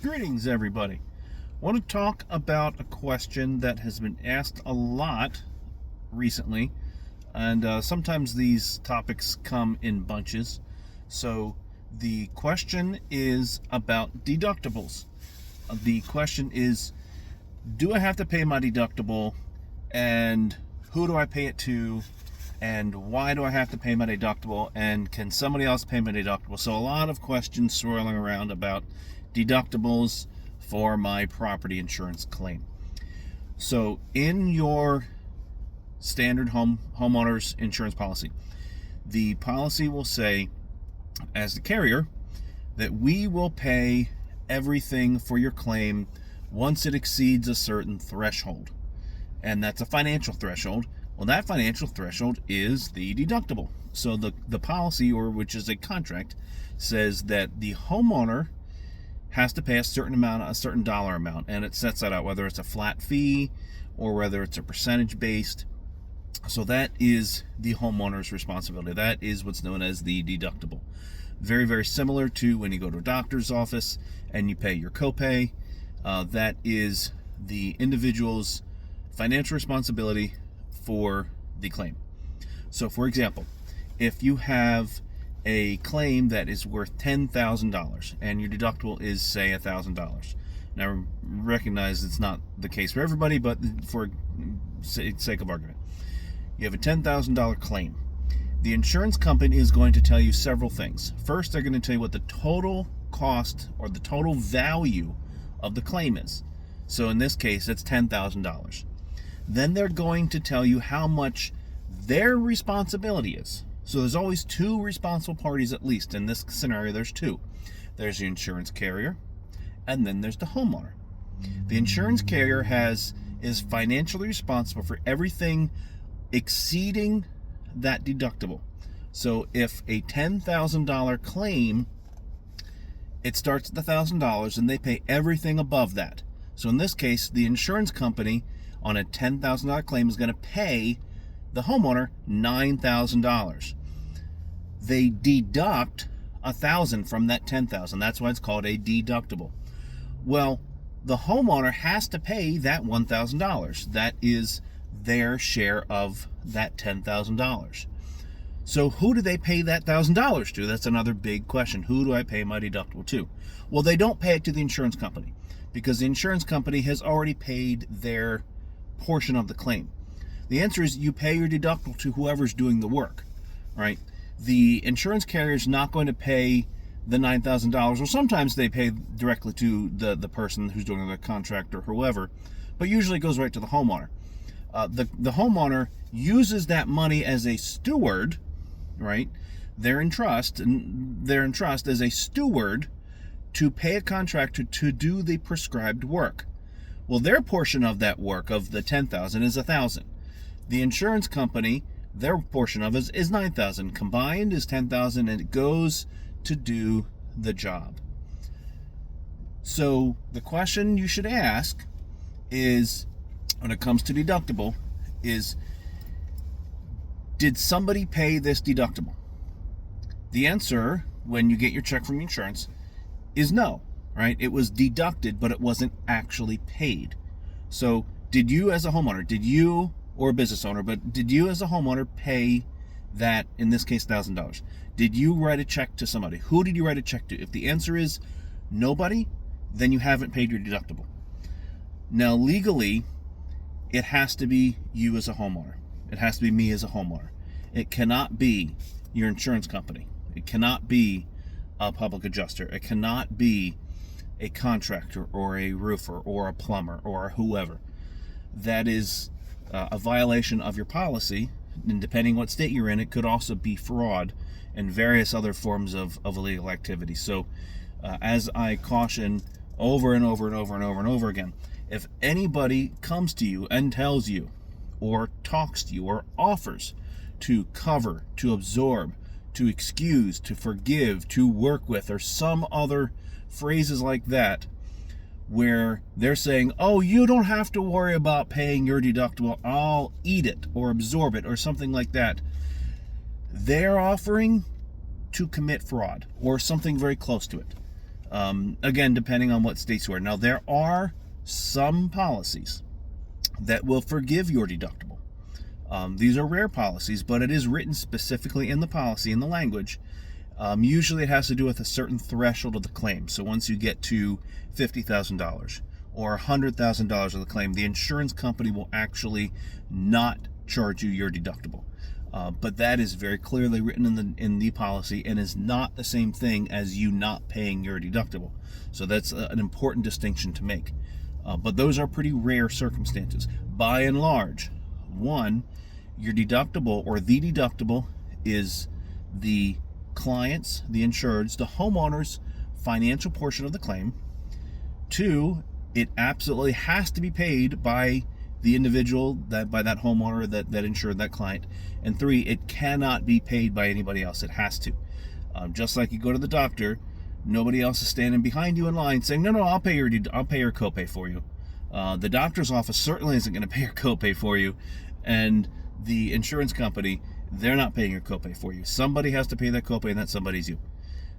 Greetings, everybody. I want to talk about a question that has been asked a lot recently, and sometimes these topics come in bunches. So the question is about deductibles. The question is, do I have to pay my deductible, and who do I pay it to, and why do I have to pay my deductible, and can somebody else pay my deductible? So a lot of questions swirling around about deductibles for my property insurance claim. So in your standard homeowner's insurance policy, the policy will say, as the carrier, that we will pay everything for your claim once it exceeds a certain threshold. And that's a financial threshold. Well, that financial threshold is the deductible. So the policy, or which is a contract, says that the homeowner has to pay a certain dollar amount, and it sets that out, whether it's a flat fee or whether it's a percentage based. So that is the homeowner's responsibility. That is what's known as the deductible. Very, very similar to when you go to a doctor's office and you pay your copay. That is the individual's financial responsibility for the claim. So for example, if you have a claim that is worth $10,000 and your deductible is, say, $1,000. Now, recognize it's not the case for everybody, but for sake of argument, you have a $10,000 claim. The insurance company is going to tell you several things. First, they're going to tell you what the total cost or the total value of the claim is. So in this case, it's $10,000. Then they're going to tell you how much their responsibility is. So there's always two responsible parties, at least. In this scenario, there's two. There's the insurance carrier, and then there's the homeowner. The insurance carrier is financially responsible for everything exceeding that deductible. So if a $10,000 claim, it starts at $1,000 and they pay everything above that. So in this case, the insurance company on a $10,000 claim is going to pay the homeowner $9,000. They deduct $1,000 from that $10,000. That's why it's called a deductible. Well, the homeowner has to pay that $1,000. That is their share of that $10,000. So who do they pay that $1,000 to? That's another big question. Who do I pay my deductible to? Well, they don't pay it to the insurance company, because the insurance company has already paid their portion of the claim. The answer is you pay your deductible to whoever's doing the work, right? The insurance carrier is not going to pay the $9,000, or sometimes they pay directly to the person who's doing the contract or whoever, but usually it goes right to the homeowner. The homeowner uses that money as a steward, right? They're in trust as a steward to pay a contractor to do the prescribed work. Well, their portion of that work, of the $10,000, is $1,000. The insurance company, their portion of it is $9,000. Combined is $10,000, and it goes to do the job. So the question you should ask is, when it comes to deductible, is, did somebody pay this deductible? The answer, when you get your check from insurance, is no, right? It was deducted, but it wasn't actually paid. So did you as a homeowner, or a business owner, but did you as a homeowner pay that, in this case, $1,000? Did you write a check to somebody? Who did you write a check to? If the answer is nobody, then you haven't paid your deductible. Now, legally, it has to be you as a homeowner. It has to be me as a homeowner. It cannot be your insurance company. It cannot be a public adjuster. It cannot be a contractor or a roofer or a plumber or whoever. That is a violation of your policy, and depending what state you're in, it could also be fraud and various other forms of illegal activity. So as I caution over and over and over and over and over again, if anybody comes to you and tells you or talks to you or offers to cover, to absorb, to excuse, to forgive, to work with, or some other phrases like that, where they're saying, oh, you don't have to worry about paying your deductible, I'll eat it or absorb it or something like that, they're offering to commit fraud or something very close to it. Again, depending on what states you are. Now, there are some policies that will forgive your deductible. These are rare policies, but it is written specifically in the policy, in the language. Usually it has to do with a certain threshold of the claim. So once you get to $50,000 or $100,000 of the claim, the insurance company will actually not charge you your deductible. But that is very clearly written in the policy and is not the same thing as you not paying your deductible. So that's an important distinction to make. But those are pretty rare circumstances. By and large, one, your deductible or the deductible is the client's, the insured's, the homeowner's financial portion of the claim. Two, it absolutely has to be paid by the individual, by that homeowner that insured that client. And three, it cannot be paid by anybody else. It has to. Just like you go to the doctor, nobody else is standing behind you in line saying, no, I'll pay your copay for you. The doctor's office certainly isn't going to pay your copay for you, and the insurance company, they're not paying your copay for you. Somebody has to pay that copay, and that somebody's you.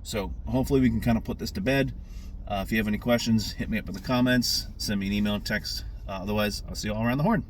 So hopefully we can kind of put this to bed. If you have any questions, hit me up in the comments, send me an email, text. Otherwise, I'll see you all around the horn.